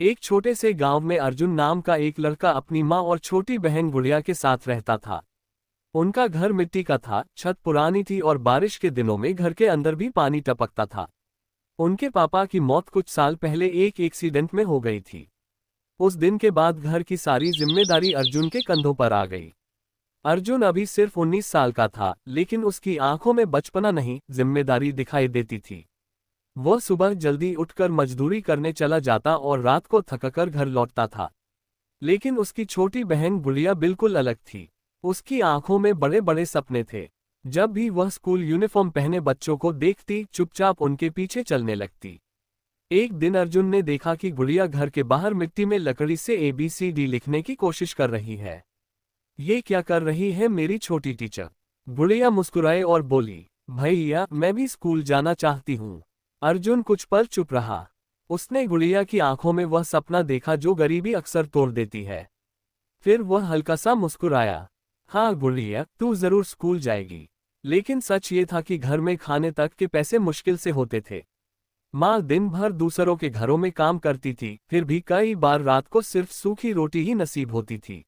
एक छोटे से गांव में अर्जुन नाम का एक लड़का अपनी माँ और छोटी बहन गुड़िया के साथ रहता था। उनका घर मिट्टी का था, छत पुरानी थी और बारिश के दिनों में घर के अंदर भी पानी टपकता था। उनके पापा की मौत कुछ साल पहले एक एक्सीडेंट में हो गई थी। उस दिन के बाद घर की सारी जिम्मेदारी अर्जुन के कंधों पर आ गई। अर्जुन अभी सिर्फ 19 साल का था, लेकिन उसकी आंखों में बचपना नहीं, जिम्मेदारी दिखाई देती थी। वह सुबह जल्दी उठकर मजदूरी करने चला जाता और रात को थककर घर लौटता था। लेकिन उसकी छोटी बहन गुड़िया बिल्कुल अलग थी। उसकी आंखों में बड़े बड़े सपने थे। जब भी वह स्कूल यूनिफॉर्म पहने बच्चों को देखती, चुपचाप उनके पीछे चलने लगती। एक दिन अर्जुन ने देखा कि गुड़िया घर के बाहर मिट्टी में लकड़ी से ABCD लिखने की कोशिश कर रही है। ये क्या कर रही है मेरी छोटी टीचर? गुड़िया मुस्कुराए और बोली, भैया मैं भी स्कूल जाना चाहती हूँ। अर्जुन कुछ पल चुप रहा। उसने गुड़िया की आंखों में वह सपना देखा जो गरीबी अक्सर तोड़ देती है। फिर वह हल्का सा मुस्कुराया। हाँ गुड़िया, तू जरूर स्कूल जाएगी। लेकिन सच ये था कि घर में खाने तक के पैसे मुश्किल से होते थे। माँ दिन भर दूसरों के घरों में काम करती थी, फिर भी कई बार रात को सिर्फ सूखी रोटी ही नसीब होती थी।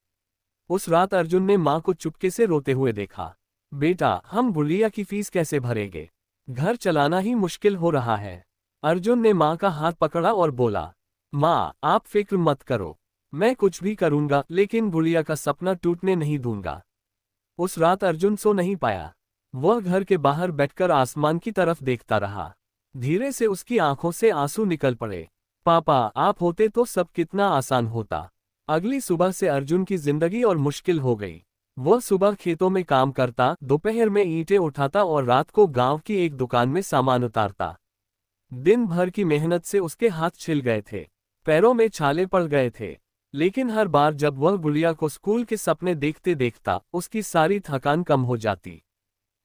उस रात अर्जुन ने माँ को चुपके से रोते हुए देखा। बेटा, हम गुड़िया की फीस कैसे भरेंगे? घर चलाना ही मुश्किल हो रहा है। अर्जुन ने माँ का हाथ पकड़ा और बोला, माँ आप फिक्र मत करो, मैं कुछ भी करूंगा, लेकिन गुड़िया का सपना टूटने नहीं दूंगा। उस रात अर्जुन सो नहीं पाया। वह घर के बाहर बैठकर आसमान की तरफ देखता रहा। धीरे से उसकी आंखों से आंसू निकल पड़े। पापा आप होते तो सब कितना आसान होता। अगली सुबह से अर्जुन की जिंदगी और मुश्किल हो गई। वह सुबह खेतों में काम करता, दोपहर में ईंटें उठाता और रात को गांव की एक दुकान में सामान उतारता। दिन भर की मेहनत से उसके हाथ छिल गए थे, पैरों में छाले पड़ गए थे। लेकिन हर बार जब वह गुड़िया को स्कूल के सपने देखते देखता, उसकी सारी थकान कम हो जाती।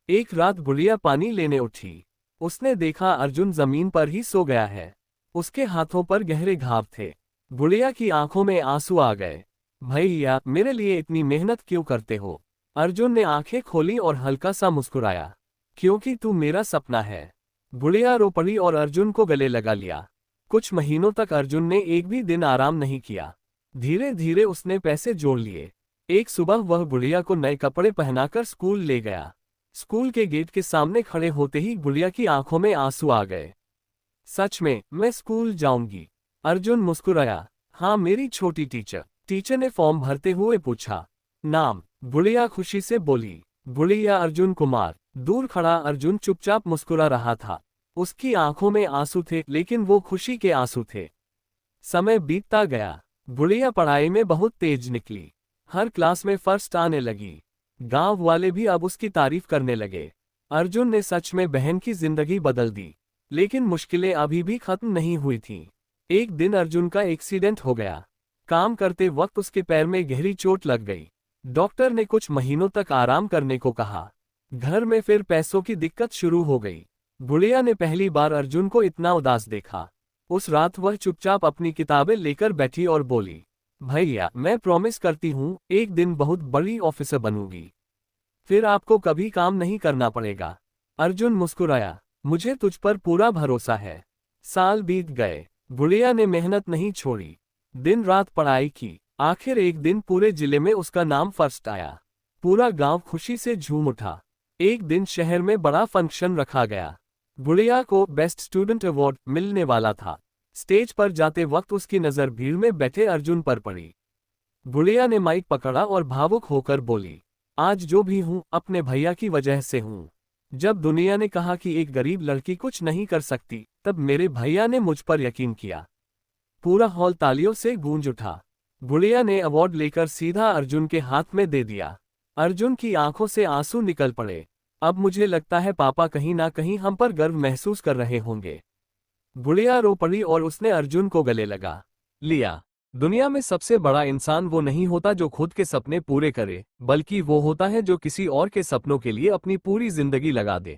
एक रात गुड़िया पानी लेने उठी। उसने देखा अर्जुन जमीन पर ही सो गया है। उसके हाथों पर गहरे घाव थे। गुड़िया की आंखों में आंसू आ गए। भैया मेरे लिए इतनी मेहनत क्यों करते हो? अर्जुन ने आंखें खोली और हल्का सा मुस्कुराया। क्योंकि तू मेरा सपना है। गुड़िया रो पड़ी और अर्जुन को गले लगा लिया। कुछ महीनों तक अर्जुन ने एक भी दिन आराम नहीं किया। धीरे धीरे उसने पैसे जोड़ लिए। एक सुबह वह गुड़िया को नए कपड़े पहनाकर स्कूल ले गया। स्कूल के गेट के सामने खड़े होते ही गुड़िया की आंखों में आंसू आ गए। सच में मैं स्कूल जाऊंगी? अर्जुन मुस्कुराया। हाँ मेरी छोटी टीचर। टीचर ने फॉर्म भरते हुए पूछा, नाम? गुड़िया खुशी से बोली, गुड़िया अर्जुन कुमार। दूर खड़ा अर्जुन चुपचाप मुस्कुरा रहा था। उसकी आंखों में आंसू थे, लेकिन वो खुशी के आंसू थे। समय बीतता गया। गुड़िया पढ़ाई में बहुत तेज निकली। हर क्लास में फर्स्ट आने लगी। गांव वाले भी अब उसकी तारीफ करने लगे। अर्जुन ने सच में बहन की जिंदगी बदल दी। लेकिन मुश्किलें अभी भी खत्म नहीं हुई थीं। एक दिन अर्जुन का एक्सीडेंट हो गया। काम करते वक्त उसके पैर में गहरी चोट लग गई। डॉक्टर ने कुछ महीनों तक आराम करने को कहा। घर में फिर पैसों की दिक्कत शुरू हो गई। गुड़िया ने पहली बार अर्जुन को इतना उदास देखा। उस रात वह चुपचाप अपनी किताबें लेकर बैठी और बोली, भैया मैं प्रॉमिस करती हूँ एक दिन बहुत बड़ी ऑफिसर बनूंगी। फिर आपको कभी काम नहीं करना पड़ेगा। अर्जुन मुस्कुराया, मुझे तुझ पर पूरा भरोसा है। साल बीत गए। गुड़िया ने मेहनत नहीं छोड़ी। दिन रात पढ़ाई की। आखिर एक दिन पूरे जिले में उसका नाम फर्स्ट आया। पूरा गांव खुशी से झूम उठा। एक दिन शहर में बड़ा फंक्शन रखा गया। गुड़िया को बेस्ट स्टूडेंट अवार्ड मिलने वाला था। स्टेज पर जाते वक्त उसकी नज़र भीड़ में बैठे अर्जुन पर पड़ी। गुड़िया ने माइक पकड़ा और भावुक होकर बोली, आज जो भी हूँ अपने भैया की वजह से हूँ। जब दुनिया ने कहा कि एक गरीब लड़की कुछ नहीं कर सकती, तब मेरे भैया ने मुझ पर यकीन किया। पूरा हॉल तालियों से गूंज उठा। गुड़िया ने अवार्ड लेकर सीधा अर्जुन के हाथ में दे दिया। अर्जुन की आंखों से आंसू निकल पड़े। अब मुझे लगता है पापा कहीं ना कहीं हम पर गर्व महसूस कर रहे होंगे। गुड़िया रो पड़ी और उसने अर्जुन को गले लगा लिया। दुनिया में सबसे बड़ा इंसान वो नहीं होता जो खुद के सपने पूरे करे, बल्कि वो होता है जो किसी और के सपनों के लिए अपनी पूरी जिंदगी लगा दे।